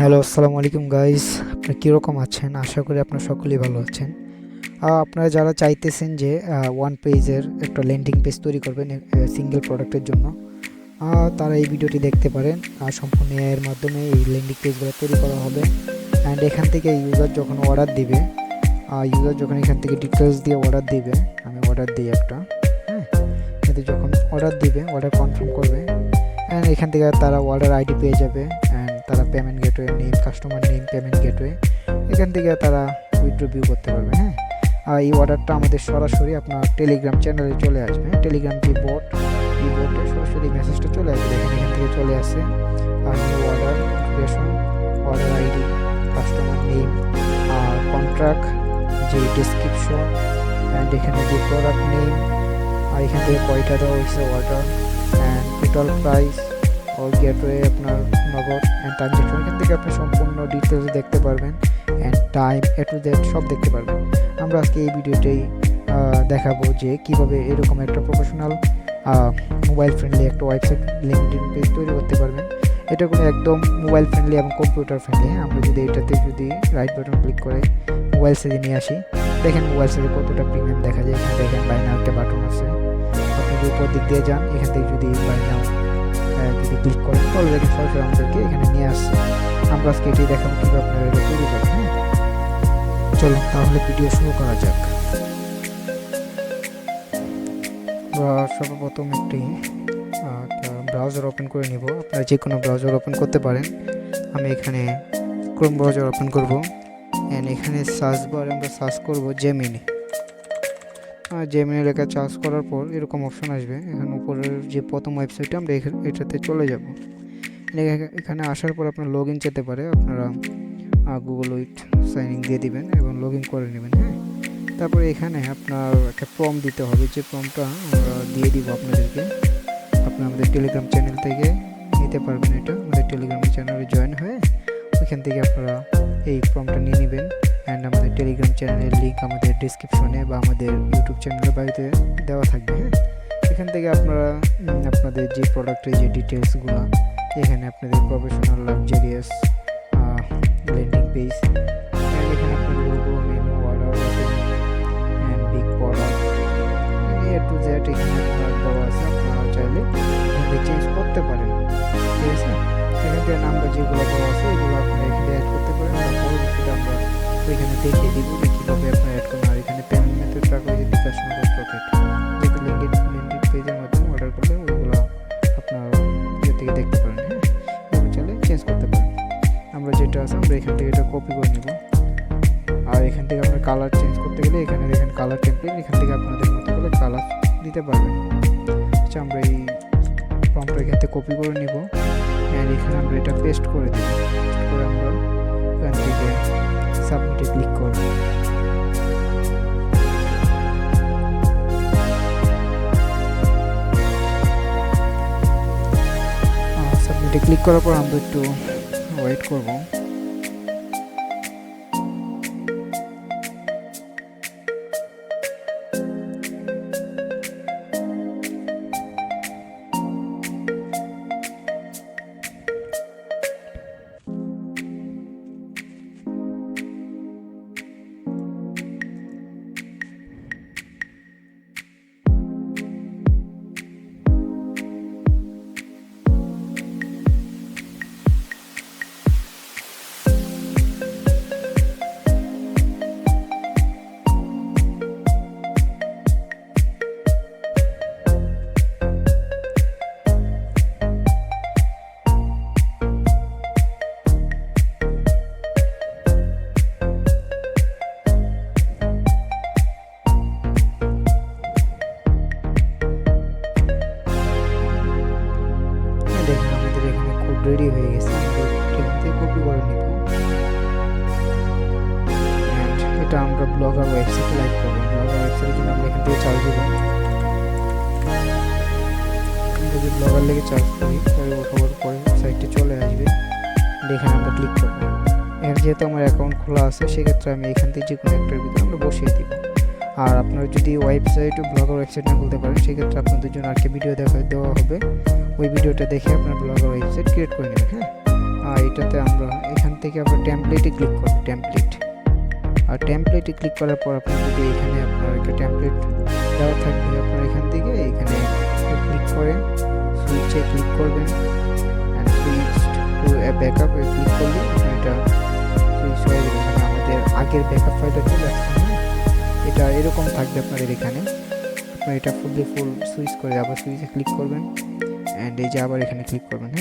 Hello, আসসালামু আলাইকুম guys. আপনারা কীরকম আছেন? আশা করি আপনারা সকলেই ভালো আছেন। আপনারা যারা চাইতেছেন যে ওয়ান পেজের একটা ল্যান্ডিং পেজ তৈরি করবেন সিঙ্গেল প্রোডাক্টের জন্য, তারা এই ভিডিওটি দেখতে পারেন। সম্পূর্ণ AI এর মাধ্যমে এই ল্যান্ডিং পেজগুলো তৈরি করা হবে। অ্যান্ড এখান থেকে ইউজার যখন অর্ডার দিবে, ইউজার যখন এখান থেকে ডিটেলস দিয়ে অর্ডার দিবে, আমি অর্ডার দিই একটা, হ্যাঁ, কিন্তু যখন অর্ডার দিবে, অর্ডার কনফার্ম করবে, অ্যান্ড এখান থেকে তারা অর্ডার আইডি পেয়ে যাবে। অ্যান্ড তারা payment gateway name, customer name, payment gateway, এখান থেকে তারা উইথড্র ভিউ করতে পারবে। হ্যাঁ, আর এই অর্ডারটা আমাদের সরাসরি আপনার টেলিগ্রাম চ্যানেলে চলে আসবে। টেলিগ্রাম যে বোট, এই বোটে সরাসরি মেসেজটা চলে আসবে। এখান থেকে চলে আসে আর new order information, order ID, customer name, আর কন্ট্রাক্ট, যে ডিসক্রিপশন, অ্যান্ড এখানে যে প্রোডাক্ট নেম, আর এখান থেকে কয়টা দেওয়া হয়েছে order, and total price, or gateway, আপনার নগদ অ্যান্ড ট্রানজ্যাকশন, এখান থেকে আপনি সম্পূর্ণ ডিটেলস দেখতে পারবেন। অ্যান্ড টাইম টু জেড সব দেখতে পারবেন। আমরা আজকে এই ভিডিওতেই দেখাবো যে কীভাবে এরকম একটা প্রফেশনাল মোবাইল ফ্রেন্ডলি একটা ওয়েবসাইট লিঙ্কডিন পেজ তৈরি করতে পারবেন। এটা কোনো একদম মোবাইল ফ্রেন্ডলি এবং কম্পিউটার ফ্রেন্ডলি। হ্যাঁ, আমরা যদি এটাতে যদি রাইট বাটন ক্লিক করে মোবাইল সাইজে নিয়ে আসি, দেখেন মোবাইল সাইজে কতটা প্রিমিয়াম দেখা যায়। এখানে দেখেন বাই নাও একটা বাটন আছে। আপনি যদি উপর দিক দিয়ে যান, এখান থেকে যদি বাই নাও যদি ক্লিক করেন, তাহলে দেখেন সরাসরি আমাদেরকে এখানে নিয়ে আসছে। আমরা আজকে এটি দেখাবো কীভাবে আপনারা এটা তৈরি করবেন। হ্যাঁ, চলুন তাহলে ভিডিও শুরু করা যাক। সর্বপ্রথম একটি ব্রাউজার ওপেন করে নিব। আপনারা যে কোনো ব্রাউজার ওপেন করতে পারেন। আমি এখানে ক্রোম ব্রাউজার ওপেন করব। অ্যান্ড এখানে সার্চ বারে আমরা সার্চ করব জেমিনি। জেমিনি লেখা সার্চ করার পর এরকম অপশন আসবে। এখানে উপরের যে প্রথম ওয়েবসাইটে আমরা এটাতে চলে যাব। এখানে আসার পর আপনার লগ ইন যেতে পারে। আপনারা গুগল উইথ সাইন ইন দিয়ে দিবেন এবং লগ ইন করে নেবেন। হ্যাঁ, তারপরে এখানে আপনার একটা প্রম্পট দিতে হবে। যে প্রম্পটটা আমরা দিয়ে দিব আপনাদেরকে, আপনারা আমাদের টেলিগ্রাম চ্যানেল থেকে নিতে পারবেন। এটা আমাদের টেলিগ্রাম চ্যানেলে জয়েন হয়ে ওইখান থেকে আপনারা এই প্রম্পটটা নিয়ে নেবেন। অ্যান্ড আমাদের টেলিগ্রাম চ্যানেলের লিঙ্ক আমাদের ডিসক্রিপশনে বা আমাদের ইউটিউব চ্যানেলের বাড়িতে দেওয়া থাকবে। হ্যাঁ, এখান থেকে আপনারা আপনাদের যে প্রোডাক্টের যে ডিটেলসগুলো, এখানে আপনাদের প্রফেশনাল লাক্সারিয়াস ল্যান্ডিং পেজ, এখানে আপনার logo, menu, order and big product, A to Z এখানে আপনার দেওয়া আছে। আপনারা চাইলে এখানে চেঞ্জ করতে পারেন। ঠিক আছে, এখান থেকে নাম্বার যেগুলো দেওয়া আছে এগুলো আপনারা এখানে অ্যাড করতে পারেন। পরবর্তীতে আমরা ওইখানে দেখিয়ে দিব যে কীভাবে আপনারা অ্যাড করবেন। আর এখানে পেমেন্ট মেথড রাখা হয়েছে বিকাশ নগদ রকেট, যেহেতু ল্যান্ডিং পেজের মাধ্যমে অর্ডার করলে ওইগুলো আপনার ইয়ে থেকে দেখতে পারেন। হ্যাঁ, এভাবে চাইলে চেঞ্জ করতে পারেন। আমরা যেটা আছে আমরা এখান থেকে এটা কপি করে নেব। আর এখান থেকে আপনার কালার চেঞ্জ করতে গেলে এখানে দেখেন কালার টেমপ্লেট, এখান থেকে আপনাদের মতো করে কালার দিতে পারবেন। আচ্ছা, আমরা এই ফর্মটা এখান থেকে কপি করে নিব। অ্যান্ড এখানে আমরা এটা পেস্ট করে দেব। পেস্ট করে আমরা এখান থেকে সাবমিটে ক্লিক করব। সাবমিটে ক্লিক করার পর আমরা একটু ওয়েট করব। দেখেন আমাদের এখানে কোড রেডি হয়ে গেছে। আমরা এখান থেকে কপি করে নিব। এটা আমরা ব্লগার ওয়েবসাইটে লাইভ করব। ব্লগার ওয়েবসাইটের জন্য আমরা এখান থেকে চার্জ দেব। যদি ব্লগার লেগে চার্জ করি তাহলে ওঠাবার পরে সাইটে চলে আসবে। এখানে আমরা ক্লিক করব। এখানে যেহেতু আমার অ্যাকাউন্ট খোলা আছে, সেক্ষেত্রে আমি এখান থেকে যে কোনো একটার ভিতরে আমরা বসিয়ে দিব। আর আপনারা যদি ওয়েবসাইট ও ব্লগার ওয়েবসাইট না খুলতে পারেন, সেক্ষেত্রে আপনাদের জন্য আরেকটা ভিডিও দেওয়া হবে। ওই ভিডিওটা দেখে আপনার ব্লগার ওয়েবসাইট ক্রিয়েট করে নেবেন। হ্যাঁ, আর এটাতে আমরা এখান থেকে আমরা টেমপ্লেটে ক্লিক করব, টেমপ্লেট। আর টেমপ্লেটে ক্লিক করার পর আপনি যদি এখানে আপনার একটা টেমপ্লেট দেওয়া থাকবে, আপনার এখান থেকে এখানে ক্লিক করে সুইচে ক্লিক করবেন and switch to a backup click করলে এটা সুইচ হয়ে যাবে, মানে আমাদের আগের ব্যাকআপ ফাইলটা চলে আসছে। এটা এরকম থাকবে আপনাদের এখানে। আপনার এটা ফুল সুইচ করে আবার সুইচে ক্লিক করবেন অ্যান্ড এই যে আবার এখানে ক্লিক করবেন।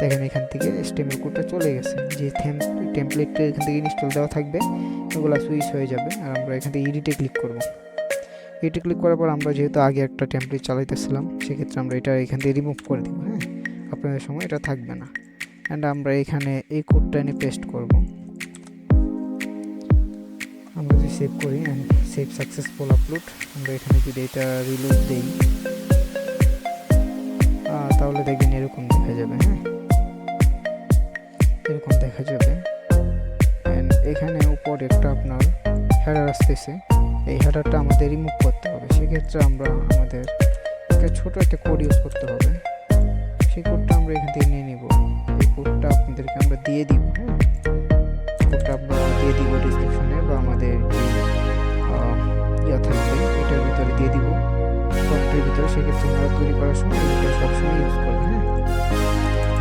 দেখেন এখান থেকে HTML কোডটা চলে গেছে, যে টেমপ্লেটটা এখান থেকে ইনস্টল দেওয়া থাকবে ওগুলো সুইচ হয়ে যাবে। আর আমরা এখান থেকে এডিটে ক্লিক করব। এডিটে ক্লিক করার পর আমরা যেহেতু আগে একটা টেমপ্লেট চালাইতেছিলাম, সেক্ষেত্রে আমরা এটা এখান থেকে রিমুভ করে দিব। আপনাদের সময় এটা থাকবে না। অ্যান্ড আমরা এখানে এই কোডটা এনে পেস্ট করব। আমরা যদি সেভ করি অ্যান্ড সেভ সাকসেসফুল আপলোড, আমরা এখানে যদি এটা রিলোড দেই তাহলে দেখবেন এরকম দেখা যাবে। এরকম দেখা যাবে। অ্যান্ড এখানে উপরে একটা আপনার হেডার আসতেছে, এই হেডারটা আমাদের রিমুভ করতে হবে। সেক্ষেত্রে আমরা আমাদের একটা ছোট একটা কোড ইউজ করতে হবে। সেই কোডটা আমরা এখান থেকে নিয়ে নিব। এই কোডটা আপনাদেরকে আমরা দিয়ে দিব। কোডটা আমরা দিয়ে দিব ডিসক্রিপশনে বা আমাদের যে থাকবে এটার ভিতরে দিয়ে দিব, সফটওয়্যারের ভিতরে। সেক্ষেত্রে আমরা তৈরি করার সময় এটা সবসময় ইউজ করবো।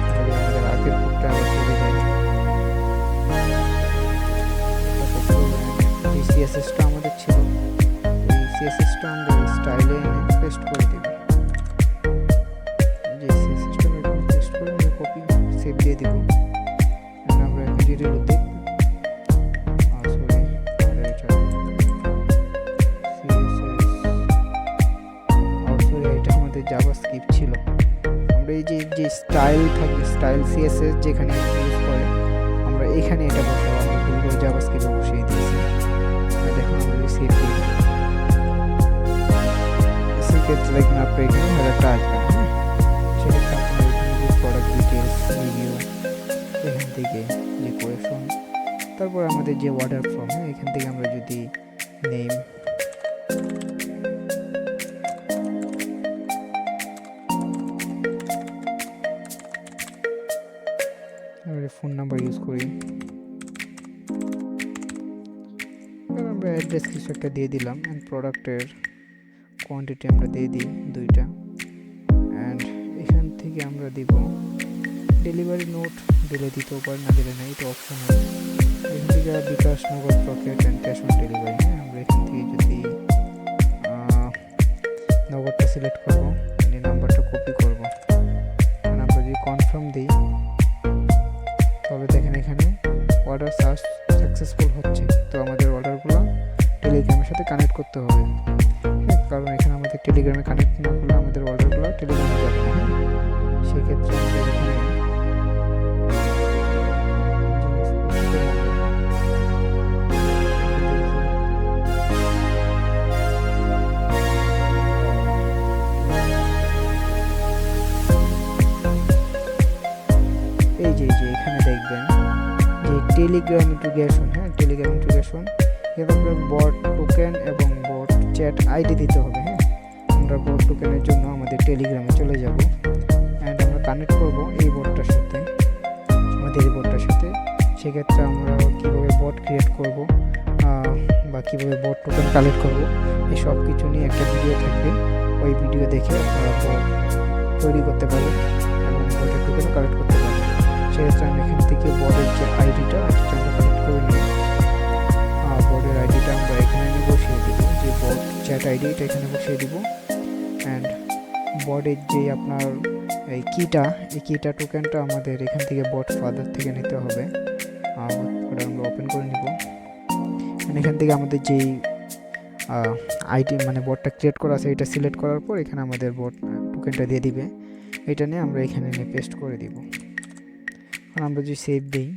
তাহলে আমাদের আগের কোডটা আমরা চলে যাই। এই সিএসএসটা আমাদের ছিল, এই সিএসএসটা আমরা স্টাইলে এনে পেস্ট করে দেব। যে সিএসএসটা আমরা পেস্ট করে আমরা কপি সেভ দিয়ে দিব। আমরা এখন রিলোড দেব। জাভাস্ক্রিপ্ট ছিল। আমরা এই যে স্টাইল থাকবে, স্টাইল সিএসএস যেখানে ইউজ করে আমরা এখানে এটা বসাবো। আমরা ভুল করে জাভাস্ক্রিপ্টে বসিয়ে দিয়েছি। আর দেখুন আমরা যদি সেভ করি, সেক্ষেত্রে দেখুন আপনার এখানে হেডারটা আসবে। সেক্ষেত্রে আপনার এখানে যে প্রোডাক্ট ডিটেলস, রিভিউ, এখান থেকে যে কোয়েশন, তারপর আমাদের যে অর্ডার ফর্ম, এখান থেকে আমরা যদি নেম, ফোন নাম্বার ইউজ করি, আমরা অ্যাড্রেস কিছু একটা দিয়ে দিলাম। অ্যান্ড প্রোডাক্টের কোয়ান্টিটি আমরা দিয়ে দিই 2টা। অ্যান্ড এখান থেকে আমরা দিব ডেলিভারি নোট, দিলে দিতেও পারে, না দিলে না, এটা অপশনাল। এখান থেকে বিকাশ, নগদ, pocket and cash on delivery. আমরা এখান থেকে যদি নগদটা সিলেক্ট করবো, এই নাম্বারটা কপি করবো। আমরা যদি কনফার্ম দিই তবে দেখেন এখানে অর্ডার সাকসেসফুল হচ্ছে। তো আমাদের অর্ডারগুলো টেলিগ্রামের সাথে কানেক্ট করতে হবে, কারণ এখানে আমাদের টেলিগ্রামে কানেক্ট না করলে আমাদের অর্ডারগুলো টেলিগ্রামে যাবে না। সেক্ষেত্রে আমাদের এখানে এই যে এখানে দেখবেন যে টেলিগ্রাম ইন্টিগ্রেশন, টেলিগ্রাম ইন্টিগ্রেশন, এখানে বট টোকেন এবং বট চ্যাট আইডি দিতে হবে। আমরা বট টোকেনের জন্য আমাদের টেলিগ্রামে চলে যাব অ্যান্ড আমরা কানেক্ট করব এই বটটার সাথে, আমাদের এই বটটার সাথে। সেক্ষেত্রে আমরা কীভাবে বট ক্রিয়েট করব বা কীভাবে বট টোকেন কালেক্ট করব, এই সব কিছু নিয়ে একটা ভিডিও থাকবে। ওই ভিডিও দেখে আপনারা বট তৈরি করতে পারবেন এবং বটের টোকেনও কালেক্ট করতে পারবেন। সেক্ষেত্রে আমি এখান থেকে বটের যে আইডিটা আমরা কালেক্ট করে নিই। বটের আইডিটা আমরা এখানে বসিয়ে দিব, যে বট চ্যাট আইডি এটা এখানে বসিয়ে দিব। অ্যান্ড বটের যে আপনার এই কিটা টোকেনটা আমাদের এখান থেকে বট ফাদার থেকে নিতে হবে। ওটা আমরা ওপেন করে নিব। এখান থেকে আমাদের যেই আইডি মানে বটটা ক্রিয়েট করা আছে এটা সিলেক্ট করার পর এখানে আমাদের বট টোকেনটা দিয়ে দিবে। এটা নিয়ে আমরা এখানে নিয়ে পেস্ট করে দিব। আর আমরা যদি সেভ দিই,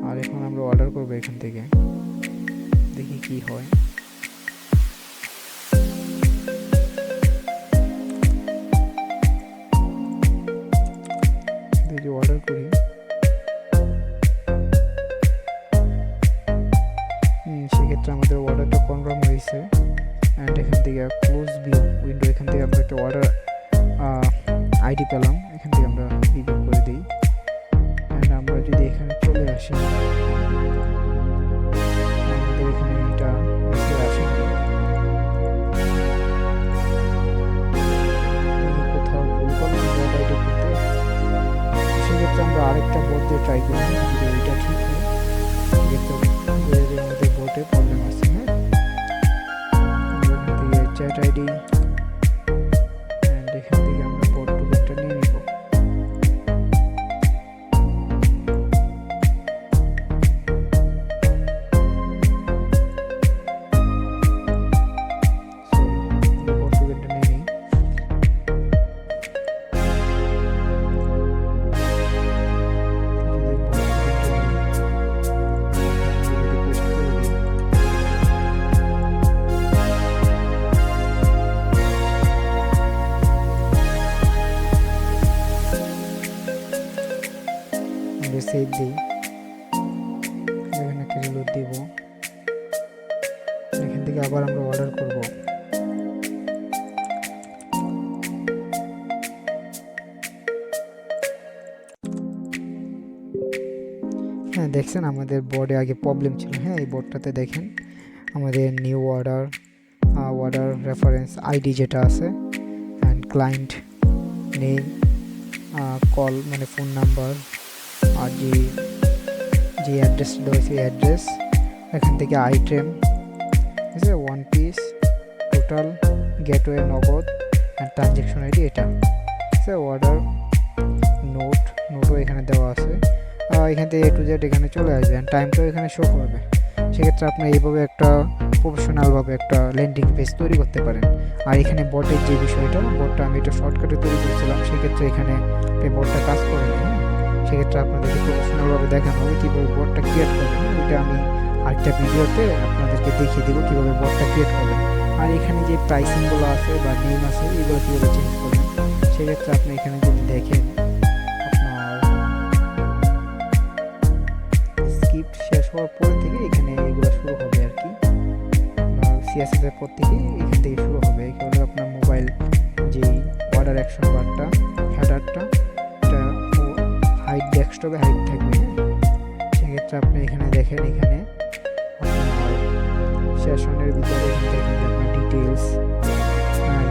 আর এখন আমরা অর্ডার করব এখান থেকে, দেখি কি হয়। যদি অর্ডার করি, সেক্ষেত্রে আমাদের অর্ডারটা কনফার্ম হয়েছে। অ্যান্ড এখান থেকে ক্লোজ ভিউ উইন্ডো, এখান থেকে আমরা একটা অর্ডার আইডি পেলাম, এখান থেকে আমরা রিভিউ করে দিই। আসি, আমাদের এখানে এটা মেসেজ আসে কোথাও ভুল করলাম বোর্ড আইডি করতে, সেক্ষেত্রে আমরা আরেকটা বোর্ড দিয়ে ট্রাই করি, যদি ওইটা ঠিক হয় সেক্ষেত্রে আমাদের বোর্ডে প্রবলেম আছে। হ্যাঁ, এখান থেকে চ্যাট আইডি অ্যান্ড এখান থেকে আমরা বোর্ড টোকেনটা নিয়ে নিব। সেভ দিই, এখানে একটা রিলোড দিব, এখান থেকে আবার আমরা অর্ডার করব। হ্যাঁ, দেখছেন আমাদের বোর্ডে আগে প্রবলেম ছিল। হ্যাঁ, এই বোর্ডটাতে দেখেন আমাদের new order, order reference ID যেটা আছে, অ্যান্ড ক্লায়েন্ট নেম, কল মানে ফোন নাম্বার, আর যে অ্যাড্রেস দেওয়া সেই অ্যাড্রেস, এখান থেকে আইটেম, ঠিক আছে, ওয়ান পিস, টোটাল, গেটওয়ে, নগদ, অ্যান্ড ট্রানজ্যাকশন আইডি এটা, ঠিক আছে, অর্ডার, নোটও এখানে দেওয়া আছে। এখান থেকে A to Z এখানে চলে আসবে, অ্যান্ড টাইমটাও এখানে শো করবে। সেক্ষেত্রে আপনি এইভাবে একটা প্রফেশনালভাবে একটা ল্যান্ডিং পেজ তৈরি করতে পারেন। আর এখানে বটের যে বিষয়টা, বটটা আমি এটা শর্টকাটে তৈরি করেছিলাম, সেক্ষেত্রে এখানে বটটা কাজ করে না। সেক্ষেত্রে আপনাদেরকে প্রফেশনালভাবে দেখানো হবে কীভাবে বোর্ডটা ক্রিয়েট করবেন। ওইটা আমি আরেকটা ভিডিওতে আপনাদেরকে দেখিয়ে দেবো কীভাবে বোর্ডটা ক্রিয়েট করবেন। আর এখানে যে প্রাইসিংগুলো আছে বা নেম আছে এগুলো কীভাবে চেঞ্জ করবেন, সেক্ষেত্রে আপনি এখানে যদি দেখেন আপনার স্ক্রিপ্ট শেষ হওয়ার পর থেকে এখানে এগুলো শুরু হবে আর কি। CSS এর পর থেকে এখান থেকে শুরু হবে। এখানে আপনার মোবাইল যে অর্ডার অ্যাকশন বারটা, হেডারটা, এটা হাইট ডেস্কটপে হাইট থাকবে। সেক্ষেত্রে আপনি এখানে দেখেন, এখানে আপনার সেশনের ভিতরে দেখেন আপনার ডিটেলস,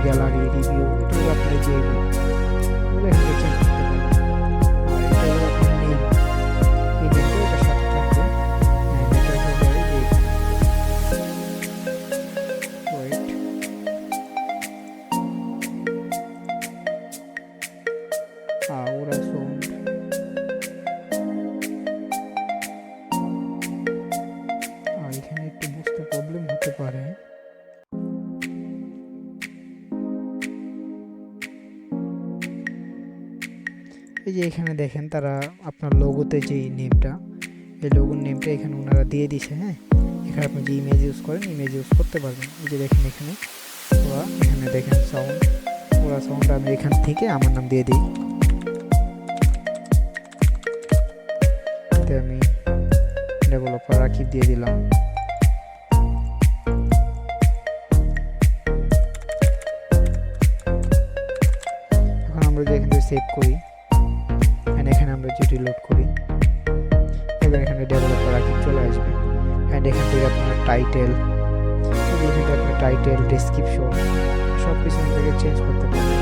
গ্যালারি, রিভিউ, এগুলো আপনার যে এগুলো এখানে চেঞ্জ করতে পারবেন। আর এটা হলো আপনার নেম, এই নেমটা এটার সাথে থাকবে। এটা হবে যে ওয়েট, ওরা সাউন্ড, এখানে একটু বুঝতে প্রবলেম হতে পারে। এই যে এখানে দেখেন তারা আপনার লোগোতে যে নেমটা, এই লোগোর নেমটা এখানে ওনারা দিয়ে দিছে। হ্যাঁ, এখানে আপনি যে ইমেজ ইউজ করেন ইমেজ ইউজ করতে পারবেন। এই যে দেখেন এখানে ওরা, এখানে দেখেন সাউন্ড, ওরা সাউন্ড আমি এখান থেকে আমার নাম দিয়ে দিই। আমি ডেভেলপার রাকিব দিয়ে দিলাম। এখন আমরা যদি এখান থেকে সেভ করি, এখানে আমরা যদি রিলোড করি, এবার এখানে ডেভেলপার রাকিব চলে আসবে। অ্যান্ড এখান থেকে আপনার টাইটেল, এখান থেকে আপনার টাইটেল, ডেসক্রিপশন সব কিছু থেকে চেঞ্জ করতে পারবেন।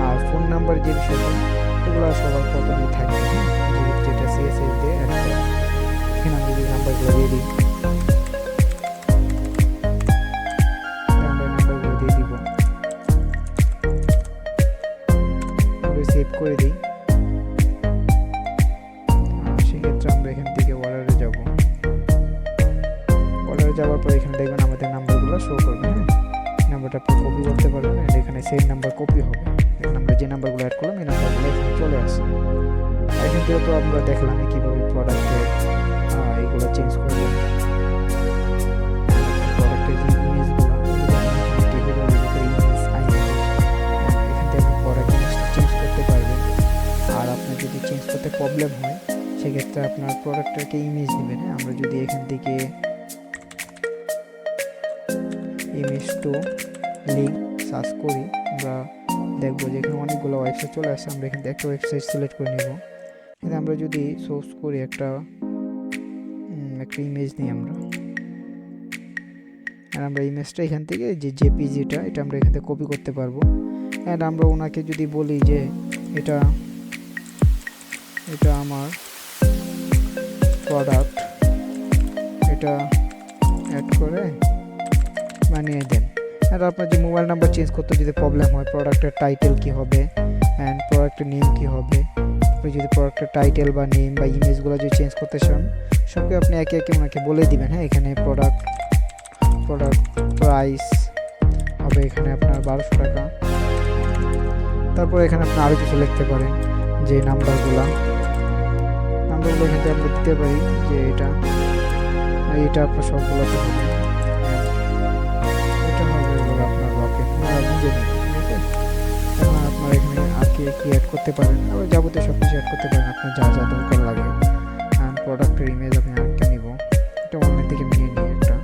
আর ফোন নাম্বার যে বিষয়টা, ওগুলো সবার প্রথমেই থাকবে, যেটা CSS দিয়ে অ্যাড করা। এখানে আমি যদি নাম্বারগুলো দিয়ে দিই, নাম্বারগুলো দিয়ে দিব, সেভ করে দিই। সেক্ষেত্রে আমরা এখান থেকে অর্ডারে যাব। অর্ডারে যাওয়ার পর এখানে দেখবেন আমাদের নাম্বারগুলো শো করবে। হ্যাঁ, নাম্বারটা আপনি কপি করতে পারবেন, আর এখানে সেম নাম্বার কপি হবে। এখন আমরা যে নাম্বারগুলো অ্যাড করলাম এই নাম্বারগুলো এখানে চলে আসে। এখান থেকে তো আমরা দেখলাম কীভাবে প্রোডাক্টে এইগুলো চেঞ্জ করবেন। প্রোডাক্টের যে ইমেজগুলো, এখান থেকে আপনি প্রোডাক্ট ইমেজটা চেঞ্জ করতে পারবেন। আর আপনার যদি চেঞ্জ করতে প্রবলেম হয়, সেক্ষেত্রে আপনার প্রোডাক্টটাকে ইমেজ নেবেন। হ্যাঁ, আমরা যদি এখান থেকে ইমেজ টু লিঙ্ক সার্চ করি, আমরা দেখবো যে এখানে অনেকগুলো ওয়েবসাইট চলে আসছে। আমরা এখান থেকে একটা ওয়েবসাইট সিলেক্ট করে নেব। এখানে আমরা যদি সোর্স করি একটা একটা ইমেজ নিই আমরা, আর আমরা ইমেজটা এখান থেকে যে জেপিজিটা এটা আমরা এখান থেকে কপি করতে পারবো। অ্যান্ড আমরা ওনাকে যদি বলি যে এটা আমার প্রোডাক্ট, এটা অ্যাড করে বানিয়ে দেন। আর আপনার যে মোবাইল নাম্বার চেঞ্জ করতে যদি প্রবলেম হয়, প্রোডাক্টের টাইটেল কি হবে অ্যান্ড প্রোডাক্টের নেম কি হবে, আপনি যদি প্রোডাক্টের টাইটেল বা নেম বা ইমেজগুলো যদি চেঞ্জ করতে চান সবকে আপনি একে একে ওনাকে বলে দিবেন। হ্যাঁ, এখানে প্রোডাক্ট প্রাইস হবে এখানে আপনার 1200 টাকা। তারপর এখানে আপনি আরও কিছু লিখতে পারেন, যে নাম্বারগুলো এখান থেকে আমরা দিতে পারি যে এটা আপনার সবগুলোতে হবে, এটা হবে আপনার রকেট বুঝে নিন, ঠিক আছে। এখন আপনার এখানে আর কি অ্যাড করতে পারেন, আবার যাবতীয় সব কিছু অ্যাড করতে পারেন আপনার যা যা দরকার লাগে। প্রোডাক্টের ইমেজ আমি আরেকটা নিব, এটা অনলাইন থেকে নিয়ে নিই একটা।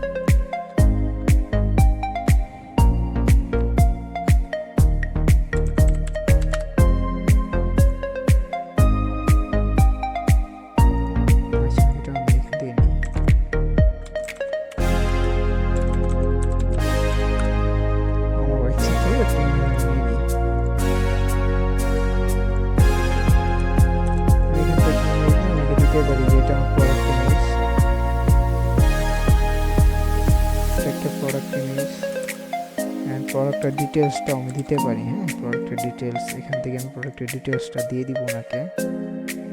প্রোডাক্টের ডিটেলসটা আমি দিতে পারি। হ্যাঁ, প্রোডাক্টের ডিটেলস এখান থেকে আমি প্রোডাক্টের ডিটেলসটা দিয়ে দিব ওনাকে,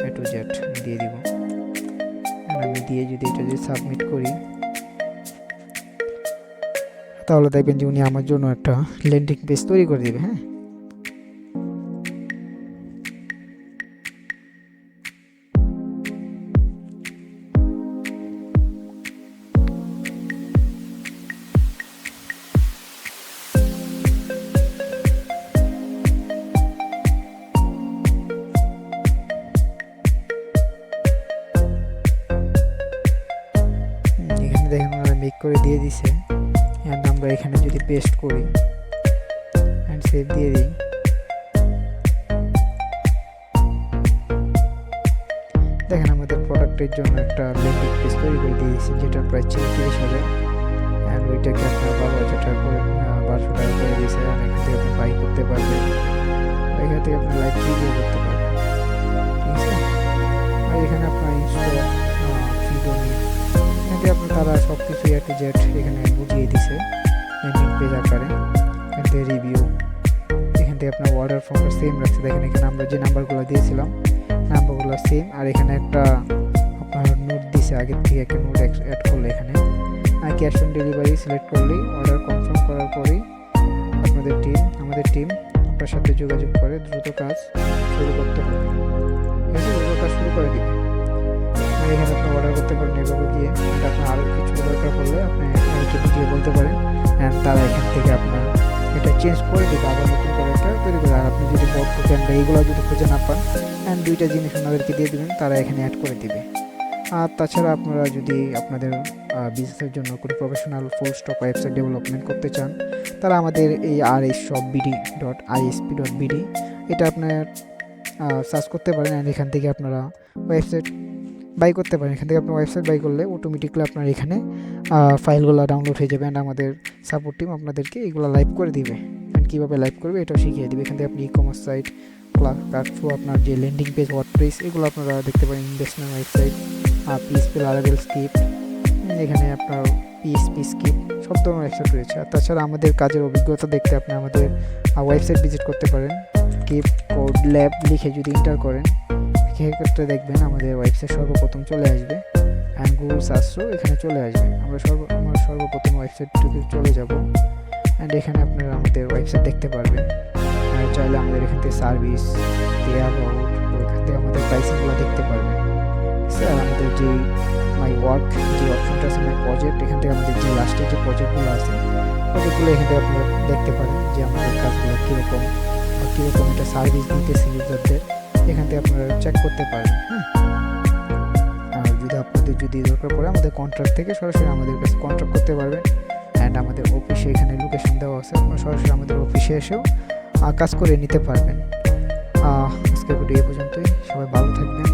A to Z দিয়ে দিব। আমি দিয়ে যদি এটা যদি সাবমিট করি তাহলে দেখবেন যে উনি আমার জন্য একটা ল্যান্ডিং পেজ তৈরি করে দেবে। হ্যাঁ, দেখেন ওরা মেক করে দিয়ে দিছে। অ্যান্ড আমরা এখানে যদি পেস্ট করি অ্যান্ড সেভ দিয়ে দিই, দেখেন আমাদের প্রোডাক্টের জন্য একটা ল্যান্ডিং পেজ তৈরি করে দিয়ে দিয়েছি, যেটার প্রাইস ছিল 30,000। অ্যান্ড ওইটাকে আপনার 12,000 টাকা করে 1200 টাকা করে দিয়েছে। আর এখান থেকে আপনি বাই করতে পারবেন, এখান থেকে আপনি লাইভ ভিডিও করতে পারবেন, ঠিক আছে। আর এখানে আপনার ইনস্টল আপনার তারা সব কিছু A to Z এখানে বুঝিয়ে দিছে ল্যান্ডিং পেজ আকারে। এখান থেকে রিভিউ, এখান থেকে আপনার অর্ডার ফর্মটা সেম রাখছে। দেখেন এখানে আমরা যে নাম্বারগুলো দিয়েছিলাম নাম্বারগুলো সেম। আর এখানে একটা আপনার নোট দিছে, আগের থেকে একটা নোট অ্যাড করলে এখানে ক্যাশ অন ডেলিভারি সিলেক্ট করলেই অর্ডার কনফার্ম করার পরেই আমাদের টিম আপনার সাথে যোগাযোগ করে দ্রুত কাজ শুরু করতে হবে, ঠিক আছে। দ্রুত কাজ শুরু করে দিবে। এখানে আপনি অর্ডার করতে পারেন এভাবে গিয়ে। আপনার আরও কিছু দরকার পড়লে আপনি ভিডিও বলতে পারেন, অ্যান্ড তারা এখান থেকে আপনার এটা চেঞ্জ করে দিবে, আবার নতুন করে একটা তৈরি করে। আর আপনি যদি বট টোকেন বা এইগুলো যদি খুঁজে না পান, অ্যান্ড দুইটা জিনিস ওনাদেরকে দিয়ে দেবেন, তারা এখানে অ্যাড করে দিবে। আর তাছাড়া আপনারা যদি আপনাদের বিজনেসের জন্য কোনো প্রফেশনাল ফুল স্টক ওয়েবসাইট ডেভেলপমেন্ট করতে চান, তারা আমাদের এই rshopbd.isp.bd এটা আপনার সার্চ করতে পারেন। অ্যান্ড এখান থেকে আপনারা ওয়েবসাইট বাই করতে পারেন। এখান থেকে আপনার ওয়েবসাইট বাই করলে অটোমেটিকলি আপনার এখানে ফাইলগুলো ডাউনলোড হয়ে যাবে। অ্যান্ড আমাদের সাপোর্ট টিম আপনাদেরকে এগুলো লাইভ করে দিবে, অ্যান্ড কীভাবে লাইভ করবে এটাও শিখিয়ে দেবে। এখান থেকে আপনি ই-কমার্স সাইট, প্ল্যাটফর্ম, আপনার যে ল্যান্ডিং পেজ, ওয়ার্ডপ্রেস এগুলো আপনারা দেখতে পারেন, investment website, PSP, Laravel script, এখানে আপনার পিএসপি স্ক্রিপ্ট সব ধরনের ওয়েবসাইট রয়েছে। আর তাছাড়া আমাদের কাজের অভিজ্ঞতা দেখতে আপনি আমাদের ওয়েবসাইট ভিজিট করতে পারেন। কিপ কোড ল্যাব লিখে যদি এন্টার করেন সেক্ষেত্রে দেখবেন আমাদের ওয়েবসাইট সর্বপ্রথম চলে আসবে, অ্যান্ড গুগল সার্চও এখানে চলে আসবে। আমরা সর্বপ্রথম ওয়েবসাইটটিতে চলে যাব, অ্যান্ড এখানে আপনারা আমাদের ওয়েবসাইট দেখতে পারবেন। আর চাইলে আমাদের এখান থেকে সার্ভিস, অ্যাবাউট, এখান থেকে আমাদের প্রাইসিংগুলো দেখতে পারবেন। স্যার আমাদের যে মাই ওয়ার্ক যে অপশনটা আছে, মাই প্রজেক্ট, এখান থেকে আমাদের যে লাস্টের যে প্রজেক্টগুলো আছে প্রজেক্টগুলো এখান থেকে আপনারা দেখতে পারেন যে আমাদের কাজগুলো কীরকম এটা সার্ভিস দিতেছে ইউজারদের, এখান থেকে আপনারা চেক করতে পারেন। হ্যাঁ, আর যদি আপনাদের যদি দরকার পড়ে আমাদের কন্ট্রাক্ট থেকে সরাসরি আমাদের কাছে কন্ট্রাক্ট করতে পারবেন। অ্যান্ড আমাদের অফিসে এখানে লোকেশন দেওয়া আছে, আপনারা সরাসরি আমাদের অফিসে এসেও কাজ করে নিতে পারবেন। আজকের ভিডিও এই পর্যন্তই, সবাই ভালো থাকবেন।